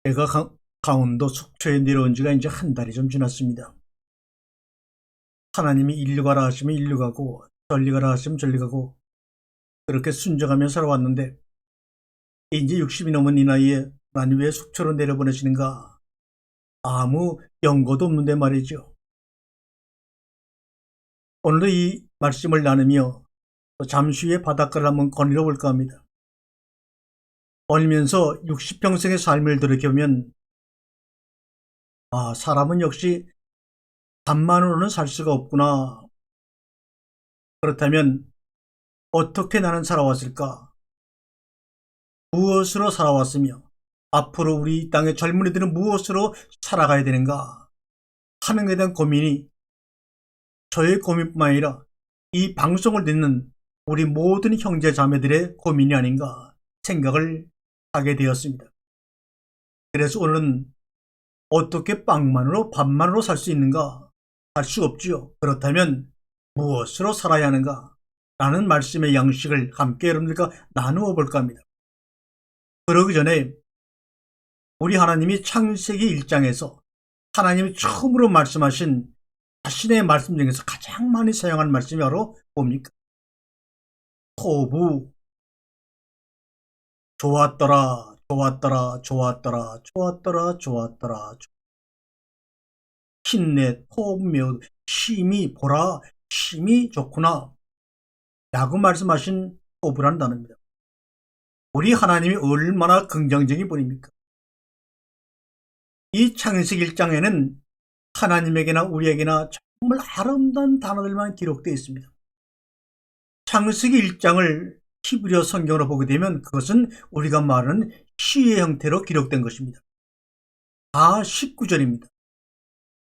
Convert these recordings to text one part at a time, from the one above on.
제가 강원도 속초에 내려온 지가 이제 한 달이 좀 지났습니다. 하나님이 일리 가라 하시면 일리 가고 절리 가라 하시면 절리 가고 그렇게 순종하며 살아왔는데 이제 60이 넘은 이 나이에 하나님 왜 속초로 내려보내시는가 아무 연고도 없는데 말이죠. 오늘도 이 말씀을 나누며 잠시 후에 바닷가를 한번 거닐어 볼까 합니다. 걸면서 60평생의 삶을 돌이켜보면 사람은 역시 밥만으로는 살 수가 없구나. 그렇다면 어떻게 나는 살아왔을까? 무엇으로 살아왔으며 앞으로 우리 이 땅의 젊은이들은 무엇으로 살아가야 되는가 하는 것에 대한 고민이 저의 고민뿐만 아니라 이 방송을 듣는 우리 모든 형제 자매들의 고민이 아닌가 생각을 하게 되었습니다. 그래서 오늘은 어떻게 빵만으로 밥만으로 살 수 있는가? 할 수 없지요. 그렇다면 무엇으로 살아야 하는가? 라는 말씀의 양식을 함께 여러분들과 나누어 볼까 합니다. 그러기 전에 우리 하나님이 창세기 1장에서 하나님이 처음으로 말씀하신 자신의 말씀 중에서 가장 많이 사용한 말씀이 바로 뭡니까? 토부 좋았더라 좋았더라 좋았더라 좋았더라 좋았더라 힘내 토부며 심히 보라 심히 좋구나 라고 말씀하신 토부라는 단어입니다. 우리 하나님이 얼마나 긍정적인 분입니까? 이 창세기 1장에는 하나님에게나 우리에게나 정말 아름다운 단어들만 기록되어 있습니다. 창세기 1장을 히브리어 성경으로 보게 되면 그것은 우리가 말하는 시의 형태로 기록된 것입니다. 다 19절입니다.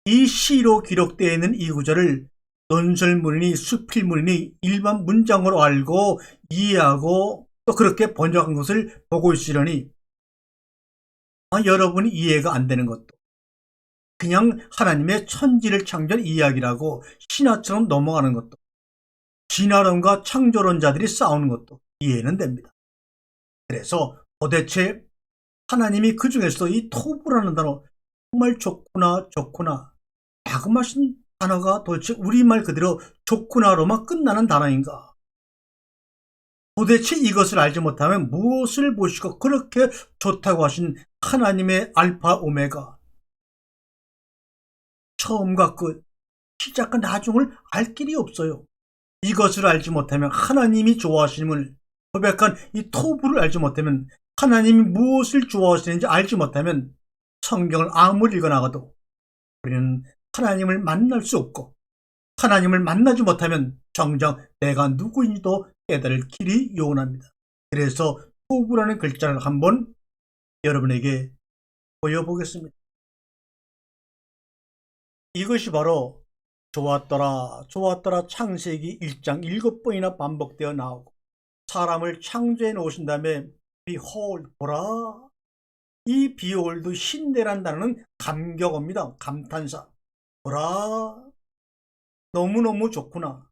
이 시로 기록되어 있는 이 구절을 논설문이니 수필문이니 일반 문장으로 알고 이해하고 또 그렇게 번역한 것을 보고 있으려니 여러분이 이해가 안 되는 것도 그냥 하나님의 천지를 창조한 이야기라고 신화처럼 넘어가는 것도 진화론과 창조론자들이 싸우는 것도 이해는 됩니다. 그래서 도대체 하나님이 그 중에서도 이 토부라는 단어 정말 좋구나 좋구나 라고 하신 단어가 도대체 우리말 그대로 좋구나로만 끝나는 단어인가? 도대체 이것을 알지 못하면 무엇을 보시고 그렇게 좋다고 하신 하나님의 알파 오메가 처음과 끝 시작과 나중을 알 길이 없어요. 이것을 알지 못하면 하나님이 좋아하심을 고백한 이 토부를 알지 못하면 하나님이 무엇을 좋아하시는지 알지 못하면 성경을 아무리 읽어나가도 우리는 하나님을 만날 수 없고 하나님을 만나지 못하면 정작 내가 누구인지도 깨달을 길이 요원합니다. 그래서 토부라는 글자를 한번 여러분에게 보여보겠습니다. 이것이 바로 좋았더라 좋았더라 창세기 1장 7번이나 반복되어 나오고 사람을 창조해 놓으신 다음에 behold 보라 이 behold 신대란 단어는 감격어입니다. 감탄사 보라 너무너무 좋구나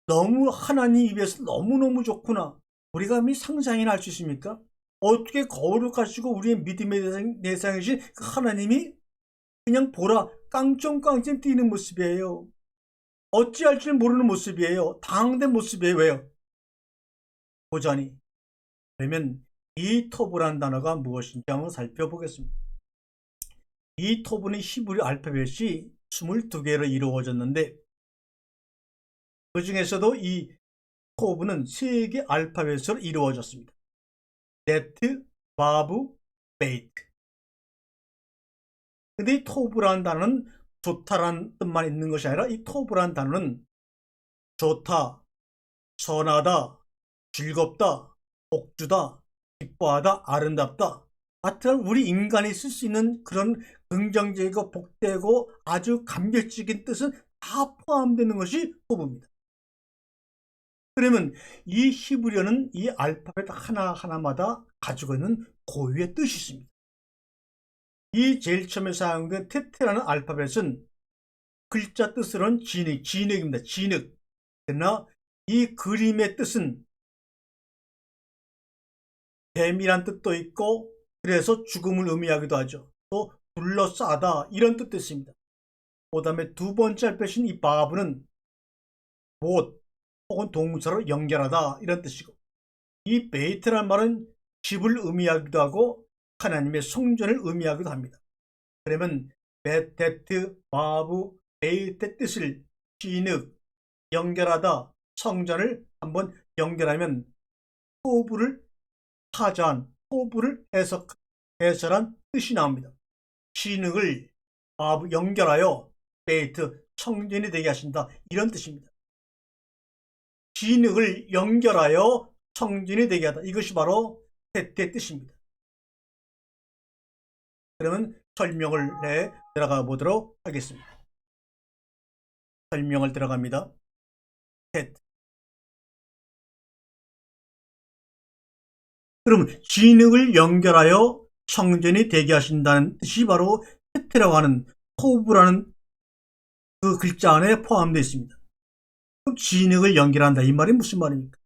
너무 하나님 입에서 너무너무 좋구나 우리가 감히 상상이나 할 수 있습니까? 어떻게 거룩하시고 우리의 믿음의 대상이신 그 하나님이 그냥 보라 깡총깡총 뛰는 모습이에요. 어찌할 줄 모르는 모습이에요. 당황된 모습이에요. 왜요? 보자니. 그러면 이 토부라는 단어가 무엇인지 한번 살펴보겠습니다. 이 토부는 히브리 알파벳이 22개로 이루어졌는데 그 중에서도 이 토부는 3개 알파벳으로 이루어졌습니다. 네트, 바브, 베이트. 근데 이 토부라는 단어는 좋다라는 뜻만 있는 것이 아니라 이 토부라는 단어는 좋다, 선하다, 즐겁다, 복주다, 기뻐하다, 아름답다. 하여튼 우리 인간이 쓸 수 있는 그런 긍정적이고 복되고 아주 감격적인 뜻은 다 포함되는 것이 토부입니다. 그러면 이 히브리어는 이 알파벳 하나하나마다 가지고 있는 고유의 뜻이 있습니다. 이 제일 처음에 사용된 테테라는 알파벳은 글자 뜻으로는 진흙입니다. 진흙. 그러나 이 그림의 뜻은 뱀이란 뜻도 있고 그래서 죽음을 의미하기도 하죠. 또 둘러싸다 이런 뜻도 있습니다. 그 다음에 두 번째 알파벳인 이 바브는 못 혹은 동사로 연결하다 이런 뜻이고, 이 베이트란 말은 집을 의미하기도 하고 하나님의 성전을 의미하기도 합니다. 그러면 베테트, 바브, 베이트의 뜻을 진흙, 연결하다, 성전을 한번 연결하면 토부를 타자한, 토부를 해설한 뜻이 나옵니다. 진흙을 바브 연결하여 베이트, 성전이 되게 하신다 이런 뜻입니다. 진흙을 연결하여 성전이 되게 하다, 이것이 바로 테트의 뜻입니다. 그러면 설명을 해 들어가 보도록 하겠습니다. 설명을 들어갑니다. 테트. 그럼 진흙을 연결하여 성전이 되게 하신다는 뜻이 바로 테트라고 하는 토브라는 그 글자 안에 포함되어 있습니다. 그럼 진흙을 연결한다 이 말이 무슨 말입니까?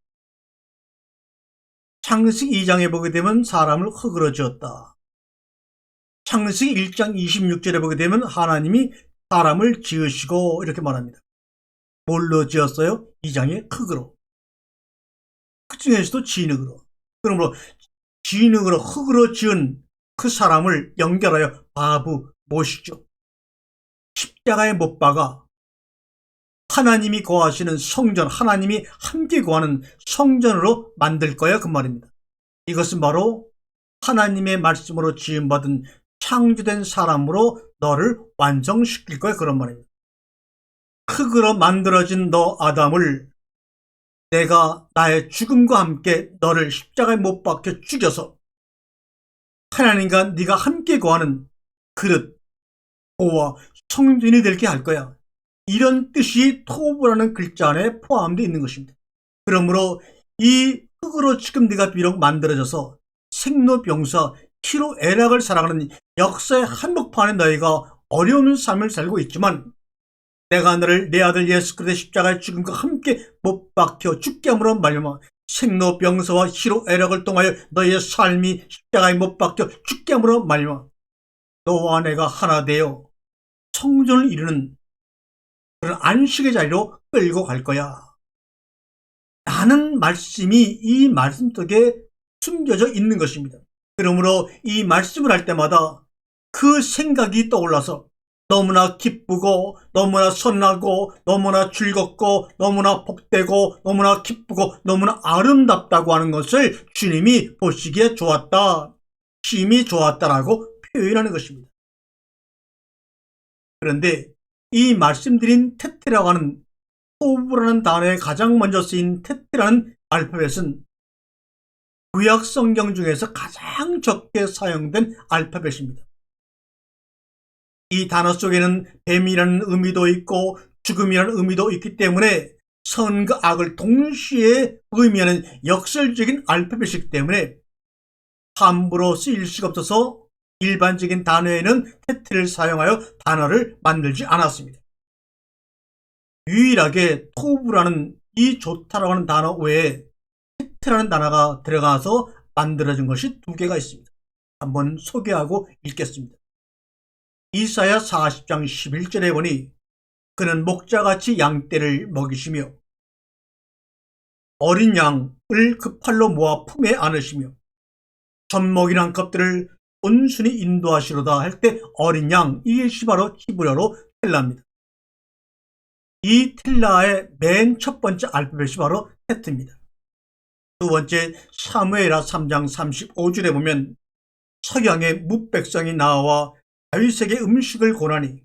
창세기 2장에 보게 되면 사람을 흙으로 지었다. 창세기 1장 26절에 보게 되면 하나님이 사람을 지으시고 이렇게 말합니다. 뭘로 지었어요? 2장에 흙으로. 그 중에서도 진흙으로. 그러므로 진흙으로, 흙으로 지은 그 사람을 연결하여 바브, 못이죠. 십자가에 못 박아 하나님이 거하시는 성전, 하나님이 함께 거하는 성전으로 만들 거야 그 말입니다. 이것은 바로 하나님의 말씀으로 지음받은 창조된 사람으로 너를 완성시킬 거야 그런 말입니다. 흙으로 만들어진 너 아담을 내가 나의 죽음과 함께 너를 십자가에 못 박혀 죽여서 하나님과 네가 함께 거하는 그릇, 보와 성전이 되게 할 거야. 이런 뜻이 토브라는 글자 안에 포함되어 있는 것입니다. 그러므로 이 흙으로 지금 네가 비록 만들어져서 생로병사 희로애락을 살아가는 역사의 한복판에 너희가 어려운 삶을 살고 있지만 내가 너를 내 아들 예수 그리스도의 십자가의 죽음과 함께 못 박혀 죽게 함으로 말미암아 생로병사와 희로애락을 통하여 너희의 삶이 십자가에 못 박혀 죽게 함으로 말미암아 너와 내가 하나 되어 성전을 이루는 그런 안식의 자리로 끌고 갈 거야 라는 말씀이 이 말씀 속에 숨겨져 있는 것입니다. 그러므로 이 말씀을 할 때마다 그 생각이 떠올라서 너무나 기쁘고 너무나 선하고 너무나 즐겁고 너무나 복되고 너무나 기쁘고 너무나 아름답다고 하는 것을 주님이 보시기에 좋았다, 심히 좋았다라고 표현하는 것입니다. 그런데 이 말씀드린 테트라고 하는 토브라는 단어에 가장 먼저 쓰인 테트라는 알파벳은 구약 성경 중에서 가장 적게 사용된 알파벳입니다. 이 단어 속에는 뱀이라는 의미도 있고 죽음이라는 의미도 있기 때문에 선과 악을 동시에 의미하는 역설적인 알파벳이기 때문에 함부로 쓰일 수가 없어서 일반적인 단어에는 테트를 사용하여 단어를 만들지 않았습니다. 유일하게 토브라는 이 좋다라고 하는 단어 외에 테트라는 단어가 들어가서 만들어진 것이 두 개가 있습니다. 한번 소개하고 읽겠습니다. 이사야 40장 11절에 보니 그는 목자같이 양떼를 먹이시며 어린 양을 그 팔로 모아 품에 안으시며 젖먹이는 것들을 온순히 인도하시로다 할 때 어린 양, 이것이 바로 히브리어로 텔라입니다. 이 텔라의 맨 첫 번째 알파벳이 바로 테트입니다. 두 번째 사무엘하 3장 35절에 보면 석양의 뭇백성이 나와 다윗에게 음식을 고나니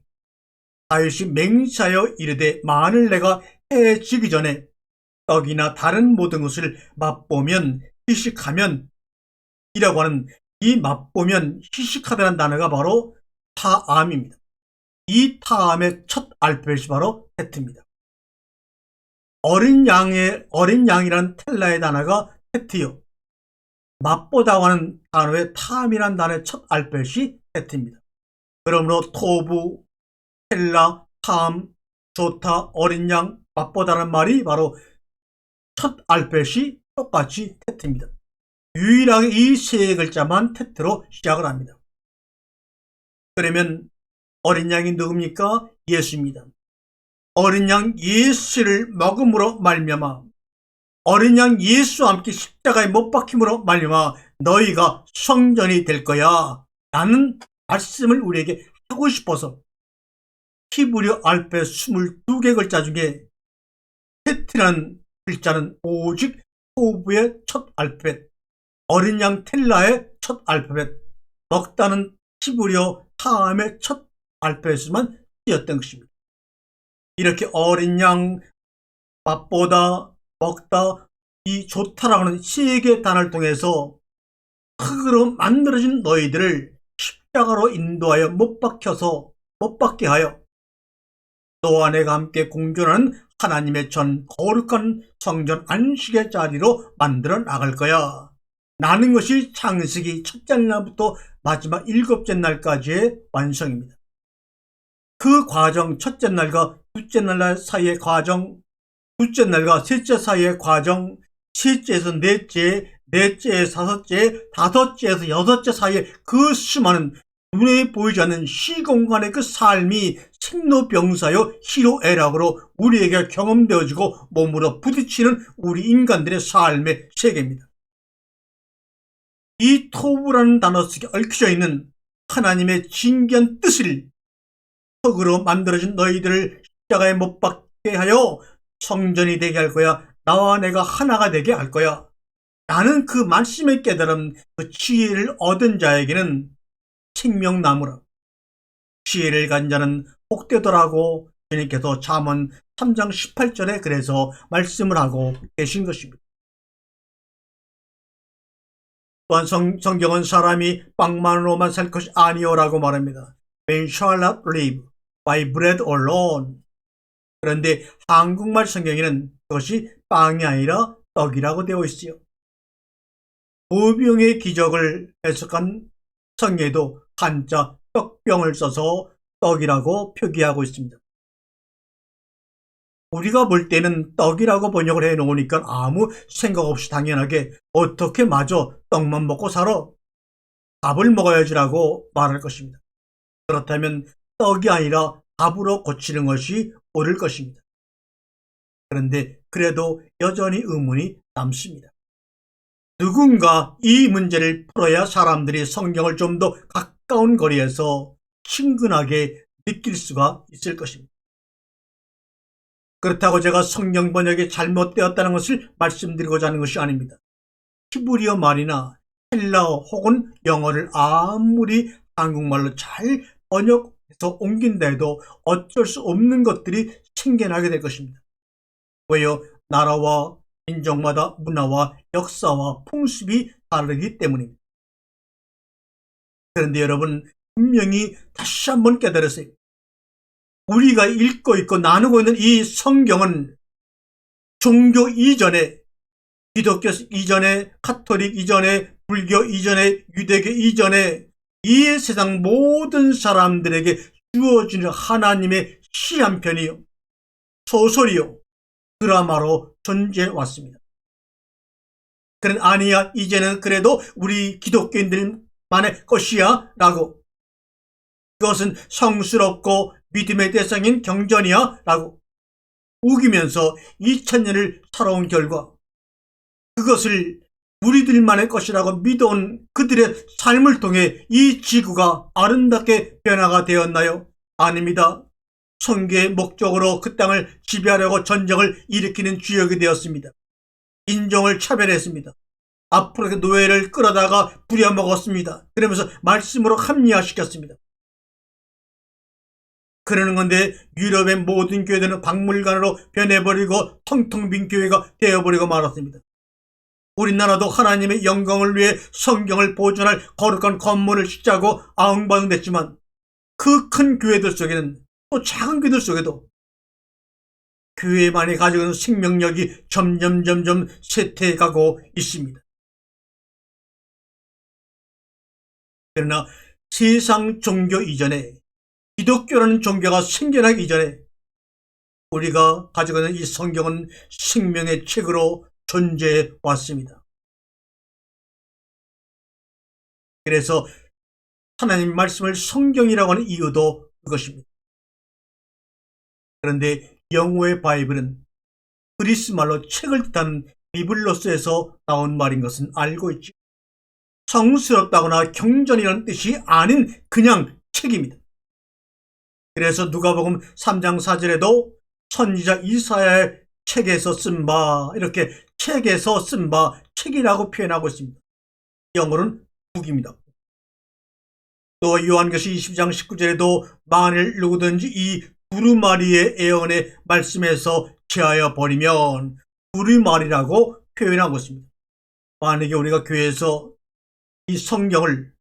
다윗이 맹세하여 이르되 만일 내가 해 지기 전에 떡이나 다른 모든 것을 맛보면 희식하면 이라고 하는 이 맛보면 희식하다는 단어가 바로 타암입니다. 이 타암의 첫 알파벳이 바로 테트입니다. 어린 양이라는 텔라의 단어가 테트요. 맛보다고 하는 단어의 타암이라는 단어의 첫 알파벳이 테트입니다. 그러므로 토부, 텔라, 타암, 좋다, 어린 양, 맛보다는 말이 바로 첫 알파벳이 똑같이 테트입니다. 유일하게 이 세 글자만 테트로 시작을 합니다. 그러면 어린 양이 누굽니까? 예수입니다. 어린 양 예수를 먹음으로 말미암아, 어린 양 예수와 함께 십자가에 못 박힘으로 말미암아 너희가 성전이 될 거야 라는 말씀을 우리에게 하고 싶어서 히브리어 알파벳 22개 글자 중에 테트라는 글자는 오직 호브의 첫 알파벳, 어린 양 텔라의 첫 알파벳, 먹다는 히브리어 타함의 첫 알파벳만 쓰였던 것입니다. 이렇게 어린 양, 맛보다, 먹다, 이 좋다라고 하는 세 개의 단어를 통해서 흙으로 만들어진 너희들을 십자가로 인도하여 못 박게 하여 너와 내가 함께 공존하는 하나님의 전 거룩한 성전 안식의 자리로 만들어 나갈 거야 라는 것이 창세기 첫째 날부터 마지막 일곱째 날까지의 완성입니다. 그 과정, 첫째 날과 둘째 날 사이의 과정, 둘째 날과 셋째 사이의 과정, 셋째에서 넷째, 넷째에서 다섯째, 다섯째에서 여섯째 사이의 그 수많은 눈에 보이지 않는 시공간의 그 삶이 생로병사요 희로애락으로 우리에게 경험되어지고 몸으로 부딪히는 우리 인간들의 삶의 세계입니다. 이 토부라는 단어 속에 얽혀져 있는 하나님의 진귀한 뜻을 흙으로 만들어진 너희들을 십자가에 못 박게 하여 성전이 되게 할 거야. 나와 내가 하나가 되게 할 거야. 라는 그 말씀의 깨달음, 그 지혜를 얻은 자에게는 생명나무라. 지혜를 가진 자는 복되더라고 주님께서 잠언 3장 18절에 그래서 말씀을 하고 계신 것입니다. 또한 성경은 사람이 빵만으로만 살 것이 아니오라고 말합니다. Man shall not live by bread alone. 그런데 한국말 성경에는 그것이 빵이 아니라 떡이라고 되어 있어요. 보병의 기적을 해석한 성경에도 한자 떡병을 써서 떡이라고 표기하고 있습니다. 우리가 볼 때는 떡이라고 번역을 해놓으니까 아무 생각 없이 당연하게 어떻게 마저 떡만 먹고 살아? 밥을 먹어야지라고 말할 것입니다. 그렇다면 떡이 아니라 밥으로 고치는 것이 옳을 것입니다. 그런데 그래도 여전히 의문이 남습니다. 누군가 이 문제를 풀어야 사람들이 성경을 좀 더 가까운 거리에서 친근하게 느낄 수가 있을 것입니다. 그렇다고 제가 성경 번역이 잘못되었다는 것을 말씀드리고자 하는 것이 아닙니다. 히브리어 말이나 헬라어 혹은 영어를 아무리 한국말로 잘 번역해서 옮긴다 해도 어쩔 수 없는 것들이 생겨나게 될 것입니다. 왜요? 나라와 민족마다 문화와 역사와 풍습이 다르기 때문입니다. 그런데 여러분 분명히 다시 한번 깨달으세요. 우리가 읽고 있고 나누고 있는 이 성경은 종교 이전에, 기독교 이전에, 카톨릭 이전에, 불교 이전에, 유대교 이전에 이 세상 모든 사람들에게 주어지는 하나님의 시 한 편이요, 소설이요, 드라마로 존재해 왔습니다. 그런 아니야, 이제는 그래도 우리 기독교인들만의 것이야 라고, 그것은 성스럽고 믿음의 대상인 경전이야 라고 우기면서 2000년을 살아온 결과 그것을 우리들만의 것이라고 믿어온 그들의 삶을 통해 이 지구가 아름답게 변화가 되었나요? 아닙니다. 선교의 목적으로 그 땅을 지배하려고 전쟁을 일으키는 주역이 되었습니다. 인종을 차별했습니다. 앞으로 노예를 끌어다가 부려먹었습니다. 그러면서 말씀으로 합리화시켰습니다. 그러는 건데 유럽의 모든 교회들은 박물관으로 변해버리고 텅텅 빈 교회가 되어버리고 말았습니다. 우리나라도 하나님의 영광을 위해 성경을 보존할 거룩한 건물을 짓자고 아웅바웅댔지만 그 큰 교회들 속에는 또 작은 교회들 속에도 교회만이 가지고 있는 생명력이 점점 쇠퇴해가고 있습니다. 그러나 세상 종교 이전에, 기독교라는 종교가 생겨나기 이전에 우리가 가지고 있는 이 성경은 생명의 책으로 존재해 왔습니다. 그래서 하나님 말씀을 성경이라고 하는 이유도 그것입니다. 그런데 영어의 바이블은 그리스 말로 책을 뜻하는 비블로스에서 나온 말인 것은 알고 있죠. 성스럽다거나 경전이라는 뜻이 아닌 그냥 책입니다. 그래서 누가복음 3장 4절에도 선지자 이사야의 책에서 쓴 바, 이렇게 책에서 쓴 바, 책이라고 표현하고 있습니다. 영어로는 북입니다. 또 요한계시 22장 19절에도 만일 누구든지 이 두루마리의 예언의 말씀에서 제하여 버리면, 두루마리라고 표현하고 있습니다. 만약에 우리가 교회에서 이 성경을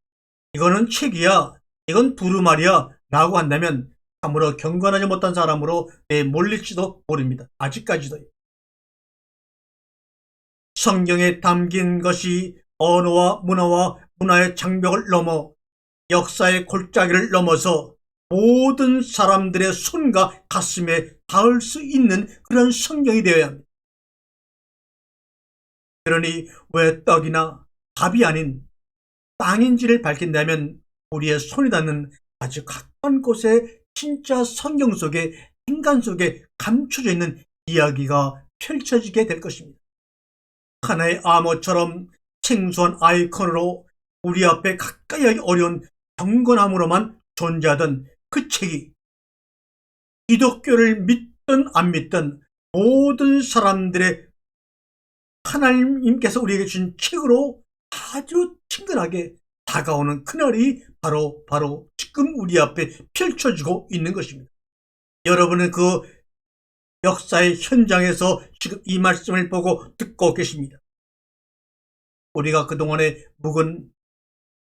이거는 책이야, 이건 두루마리야 라고 한다면 참으로 경건하지 못한 사람으로 몰릴지도 모릅니다. 아직까지도. 성경에 담긴 것이 언어와 문화와 문화의 장벽을 넘어 역사의 골짜기를 넘어서 모든 사람들의 손과 가슴에 닿을 수 있는 그런 성경이 되어야 합니다. 그러니 왜 떡이나 밥이 아닌 빵인지를 밝힌다면 우리의 손이 닿는 아주 가까운 곳에 진짜 성경 속에, 인간 속에 감춰져 있는 이야기가 펼쳐지게 될 것입니다. 하나의 암호처럼 생소한 아이콘으로 우리 앞에 가까이 하기 어려운 경건함으로만 존재하던 그 책이 기독교를 믿든 안 믿든 모든 사람들의 하나님께서 우리에게 준 책으로 아주 친근하게 다가오는 그날이 바로 지금 우리 앞에 펼쳐지고 있는 것입니다. 여러분은 그 역사의 현장에서 지금 이 말씀을 보고 듣고 계십니다. 우리가 그동안에 묵은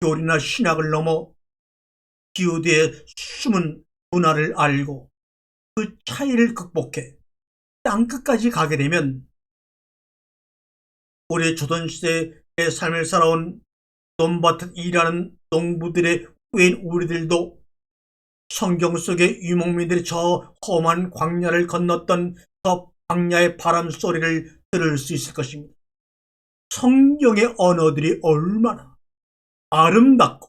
교리나 신학을 넘어 기후대의 숨은 문화를 알고 그 차이를 극복해 땅끝까지 가게 되면 우리 조선시대의 삶을 살아온 논밭을 일하는 농부들의 후예인 우리들도 성경 속의 유목민들이 저 험한 광야를 건넜던 저 광야의 바람 소리를 들을 수 있을 것입니다. 성경의 언어들이 얼마나 아름답고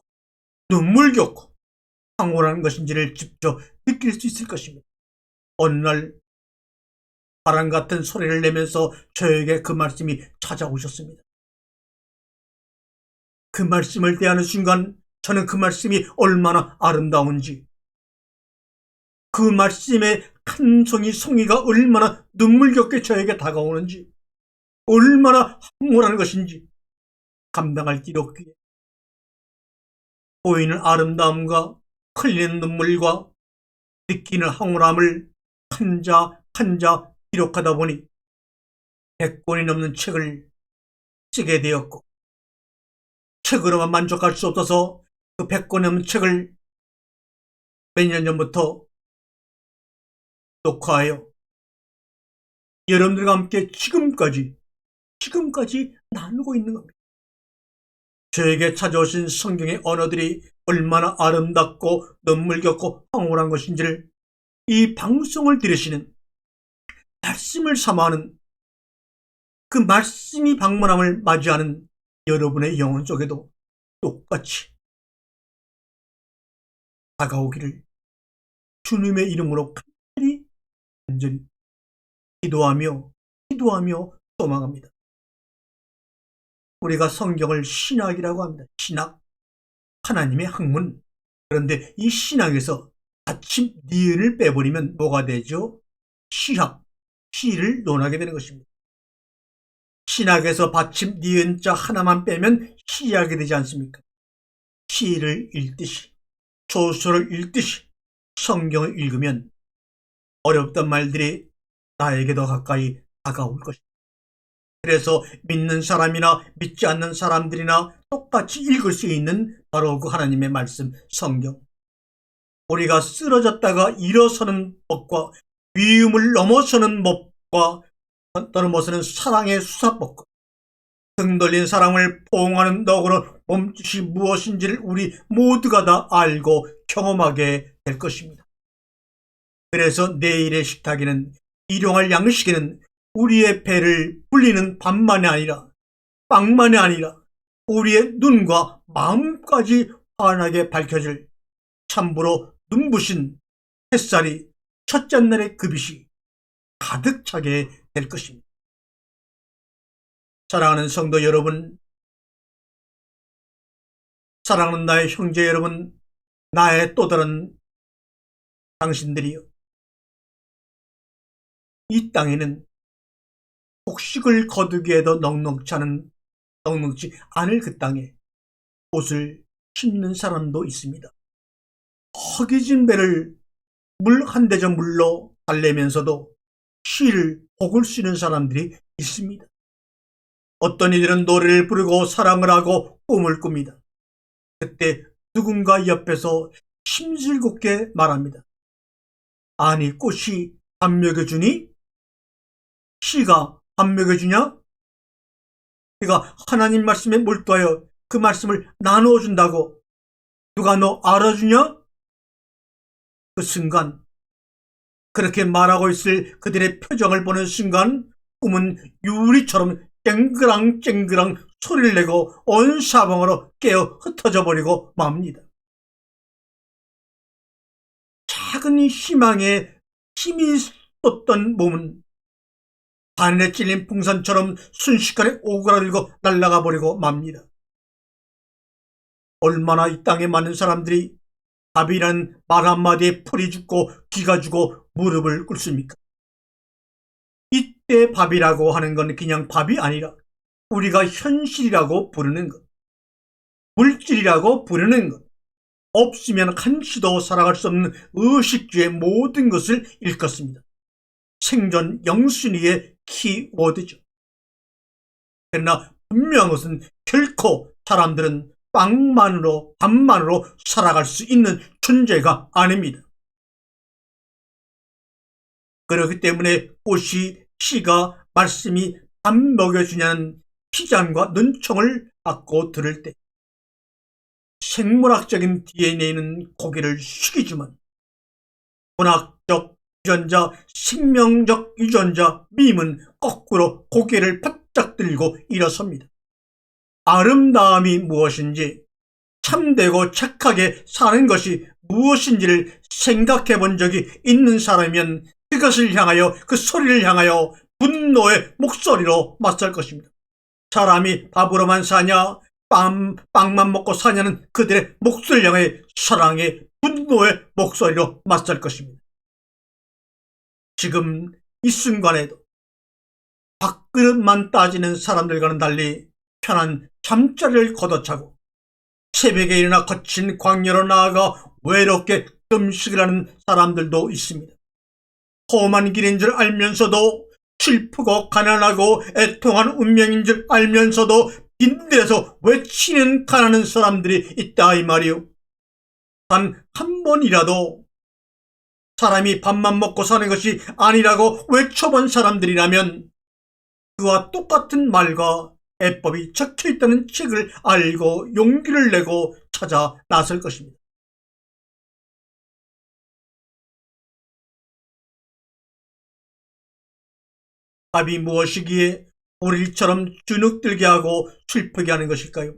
눈물겹고 황홀한 것인지를 직접 느낄 수 있을 것입니다. 어느 날 바람 같은 소리를 내면서 저에게 그 말씀이 찾아오셨습니다. 그 말씀을 대하는 순간 저는 그 말씀이 얼마나 아름다운지, 그 말씀의 한 송이 송이가 얼마나 눈물겹게 저에게 다가오는지, 얼마나 황홀한 것인지 감당할 길 없기에 보이는 아름다움과 흘리는 눈물과 느끼는 황홀함을 한 자 기록하다 보니 100권이 넘는 책을 쓰게 되었고, 책으로만 만족할 수 없어서 그 100권이 넘는 책을 몇 년 전부터 녹화하여 여러분들과 함께 지금까지 나누고 있는 겁니다. 저에게 찾아오신 성경의 언어들이 얼마나 아름답고 눈물겹고 황홀한 것인지를 이 방송을 들으시는, 말씀을 사모하는, 그 말씀이 방문함을 맞이하는 여러분의 영혼 속에도 똑같이 다가오기를 주님의 이름으로 간절히 기도하며 소망합니다. 우리가 성경을 신학이라고 합니다. 신학, 하나님의 학문. 그런데 이 신학에서 아침 니은을 빼버리면 뭐가 되죠? 시학, 시를 논하게 되는 것입니다. 신학에서 받침 니은자 하나만 빼면 시학이 되지 않습니까? 시를 읽듯이, 소설을 읽듯이 성경을 읽으면 어렵던 말들이 나에게 더 가까이 다가올 것입니다. 그래서 믿는 사람이나 믿지 않는 사람들이나 똑같이 읽을 수 있는 바로 그 하나님의 말씀, 성경. 우리가 쓰러졌다가 일어서는 법과 위험을 넘어서는 법과 또는 무엇은 사랑의 수사법과 등 돌린 사람을 포옹하는 덕으로 몸짓이 무엇인지를 우리 모두가 다 알고 경험하게 될 것입니다. 그래서 내일의 식탁에는, 일용할 양식에는 우리의 배를 불리는 밥만이 아니라, 빵만이 아니라 우리의 눈과 마음까지 끝까지 환하게 밝혀질 참으로 눈부신 햇살이 첫째 날의 그 빛이 가득 차게 될 것입니다. 사랑하는 성도 여러분, 사랑하는 나의 형제 여러분, 나의 또 다른 당신들이요. 이 땅에는 곡식을 거두기에도 넉넉지 않을 그 땅에 옷을 심는 사람도 있습니다. 허기진 배를 물 한 대접 물로 달래면서도 시를 곡을 쓰는 사람들이 있습니다. 어떤 이들은 노래를 부르고 사랑을 하고 꿈을 꿉니다. 그때 누군가 옆에서 심술궂게 말합니다. 아니, 꽃이 밥 먹여주니? 시가 밥 먹여주냐? 네가 하나님 말씀에 몰두하여 그 말씀을 나누어 준다고 누가 너 알아주냐? 그 순간, 그렇게 말하고 있을 그들의 표정을 보는 순간 꿈은 유리처럼 쨍그랑쨍그랑 소리를 내고 온 사방으로 깨어 흩어져 버리고 맙니다. 작은 희망에 힘이 쏟던 몸은 바늘에 찔린 풍선처럼 순식간에 오그라들고 날아가 버리고 맙니다. 얼마나 이 땅에 많은 사람들이 밥이란 말 한마디에 풀이 죽고 기가 죽고 무릎을 꿇습니까? 이때 밥이라고 하는 건 그냥 밥이 아니라 우리가 현실이라고 부르는 것, 물질이라고 부르는 것, 없으면 한시도 살아갈 수 없는 의식주의 모든 것을 일컫습니다. 생존 영순위의 키워드죠. 그러나 분명한 것은 결코 사람들은 빵만으로 밥만으로 살아갈 수 있는 존재가 아닙니다. 그렇기 때문에 꽃이, 시가, 말씀이 밥 먹여주냐는 피잔과 눈총을 받고 들을 때 생물학적인 DNA는 고개를 숙이지만 문학적 유전자, 생명적 유전자, 밈은 거꾸로 고개를 바짝 들고 일어섭니다. 아름다움이 무엇인지, 참되고 착하게 사는 것이 무엇인지를 생각해 본 적이 있는 사람이면 그것을 향하여, 그 소리를 향하여 분노의 목소리로 맞설 것입니다. 사람이 밥으로만 사냐, 빵만 먹고 사냐는 그들의 목소리를 향해 사랑의 분노의 목소리로 맞설 것입니다. 지금 이 순간에도 밥그릇만 따지는 사람들과는 달리 편한 잠자리를 걷어차고 새벽에 일어나 거친 광야로 나아가 외롭게 금식을 하는 사람들도 있습니다. 험한 길인 줄 알면서도, 슬프고 가난하고 애통한 운명인 줄 알면서도 빈들에서 외치는 가난한 사람들이 있다 이 말이요. 단 한 번이라도 사람이 밥만 먹고 사는 것이 아니라고 외쳐본 사람들이라면 그와 똑같은 말과 애법이 적혀있다는 책을 알고 용기를 내고 찾아 나설 것입니다. 밥이 무엇이기에 우리처럼 주눅들게 하고 슬프게 하는 것일까요?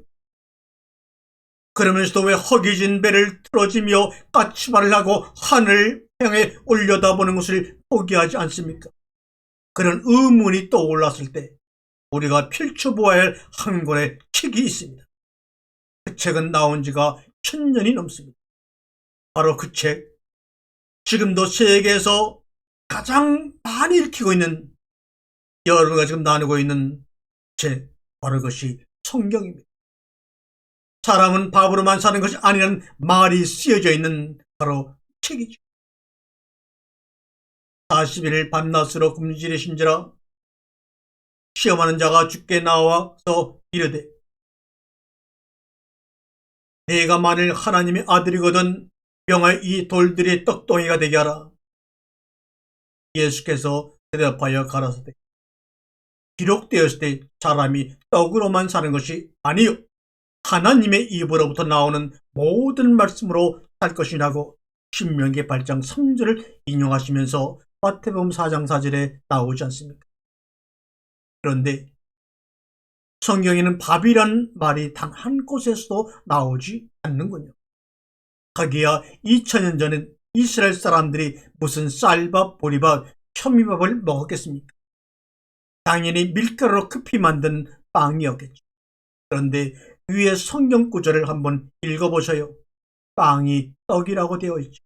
그러면서도 왜 허기진 배를 틀어지며 까치발을 하고 하늘을 향해 올려다보는 것을 포기하지 않습니까? 그런 의문이 떠올랐을 때 우리가 펼쳐보아야 할 한 권의 책이 있습니다. 그 책은 나온 지가 1000년이 넘습니다. 바로 그 책, 지금도 세계에서 가장 많이 읽히고 있는, 여러분과 지금 나누고 있는 책, 바로 그것이 성경입니다. 사람은 밥으로만 사는 것이 아니라는 말이 쓰여져 있는 바로 책이죠. 40일 밤낮으로 굶주리신지라 시험하는 자가 주께 나와서 이르되, 내가 만일 하나님의 아들이거든 명하여 이 돌들이 떡덩이가 되게 하라. 예수께서 대답하여 가라사대, 기록되었을 때 사람이 떡으로만 사는 것이 아니요 하나님의 입으로부터 나오는 모든 말씀으로 살 것이라고 신명기 8장 3절을 인용하시면서 마태복음 4장 4절에 나오지 않습니까? 그런데 성경에는 밥이란 말이 단 한 곳에서도 나오지 않는군요. 하기야 2000년 전엔 이스라엘 사람들이 무슨 쌀밥, 보리밥, 현미밥을 먹었겠습니까? 당연히 밀가루로 급히 만든 빵이었겠죠. 그런데 위에 성경 구절을 한번 읽어보셔요. 빵이 떡이라고 되어 있죠.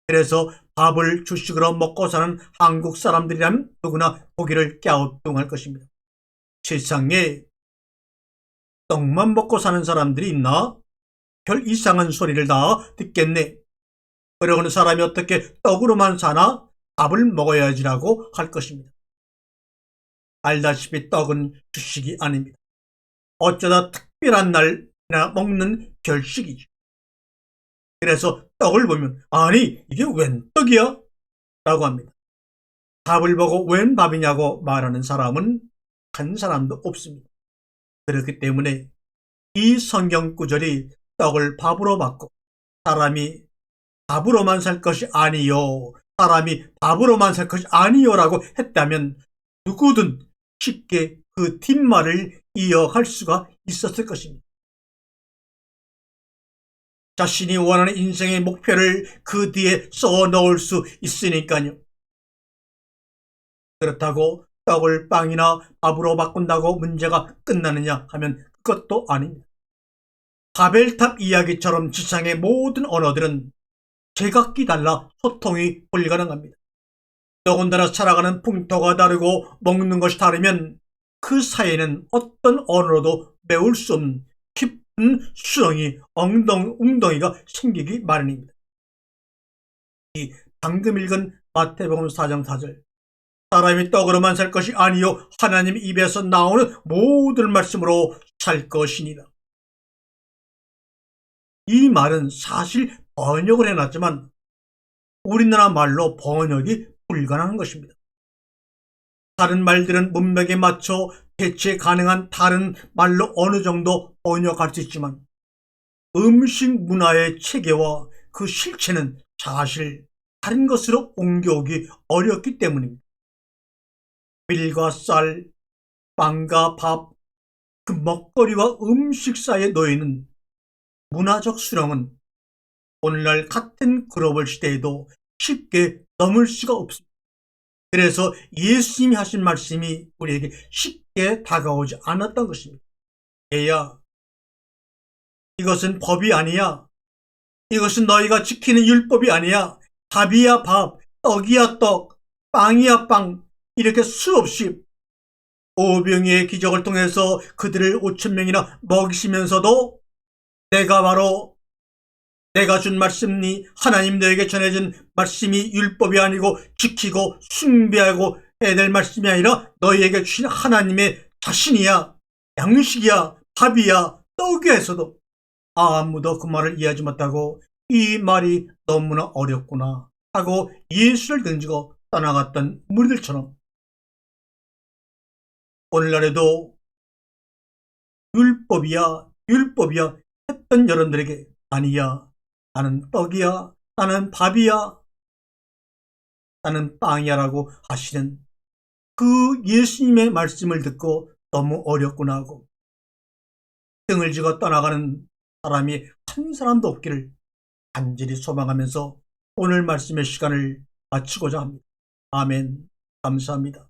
그래서 밥을 주식으로 먹고 사는 한국 사람들이라면 누구나 고개를 갸우뚱할 것입니다. 세상에 떡만 먹고 사는 사람들이 있나? 별 이상한 소리를 다 듣겠네. 그러고는 사람이 어떻게 떡으로만 사나? 밥을 먹어야지라고 할 것입니다. 알다시피 떡은 주식이 아닙니다. 어쩌다 특별한 날이나 먹는 결식이죠. 그래서 떡을 보면 아니 이게 웬 떡이야? 라고 합니다. 밥을 보고 웬 밥이냐고 말하는 사람은 한 사람도 없습니다. 그렇기 때문에 이 성경 구절이 떡을 밥으로 바꿔 사람이 밥으로만 살 것이 아니요, 사람이 밥으로만 살 것이 아니요라고 했다면 누구든 쉽게 그 뒷말을 이어갈 수가 있었을 것입니다. 자신이 원하는 인생의 목표를 그 뒤에 써 넣을 수 있으니까요. 그렇다고 떡을 빵이나 밥으로 바꾼다고 문제가 끝나느냐 하면 그것도 아닙니다. 바벨탑 이야기처럼 지상의 모든 언어들은 제각기 달라 소통이 불가능합니다. 더군다나 살아가는 풍토가 다르고 먹는 것이 다르면 그 사이에는 어떤 언어로도 메울 수 없는 깊은 수렁이 웅덩이가 생기기 마련입니다. 이 방금 읽은 마태복음 4장 4절 사람이 떡으로만 살 것이 아니요 하나님 입에서 나오는 모든 말씀으로 살 것이니라. 이 말은 사실 번역을 해놨지만 우리나라 말로 번역이 불가능한 것입니다. 다른 말들은 문맥에 맞춰 대체 가능한 다른 말로 어느 정도 번역할 수 있지만 음식 문화의 체계와 그 실체는 사실 다른 것으로 옮겨오기 어렵기 때문입니다. 밀과 쌀, 빵과 밥, 그 먹거리와 음식 사이에 놓이는 문화적 수렁은 오늘날 같은 글로벌 시대에도 쉽게 넘을 수가 없습니다. 그래서 예수님이 하신 말씀이 우리에게 쉽게 다가오지 않았던 것입니다. 얘야, 이것은 법이 아니야. 이것은 너희가 지키는 율법이 아니야. 밥이야 밥, 떡이야 떡, 빵이야 빵, 이렇게 수없이 오병이의 기적을 통해서 그들을 5,000명이나 먹이시면서도 내가 준 말씀이 하나님 너에게 전해준 말씀이 율법이 아니고 지키고 숭배하고 해야 될 말씀이 아니라 너희에게 주신 하나님의 자신이야, 양식이야, 밥이야, 떡이야 해서도 아무도 그 말을 이해하지 못하고 이 말이 너무나 어렵구나 하고 예수를 던지고 떠나갔던 무리들처럼 오늘날에도 율법이야 했던 여러분들에게 아니야, 나는 떡이야, 나는 밥이야, 나는 빵이야 라고 하시는 그 예수님의 말씀을 듣고 너무 어렵구나 하고 등을 지고 떠나가는 사람이 한 사람도 없기를 간절히 소망하면서 오늘 말씀의 시간을 마치고자 합니다. 아멘. 감사합니다.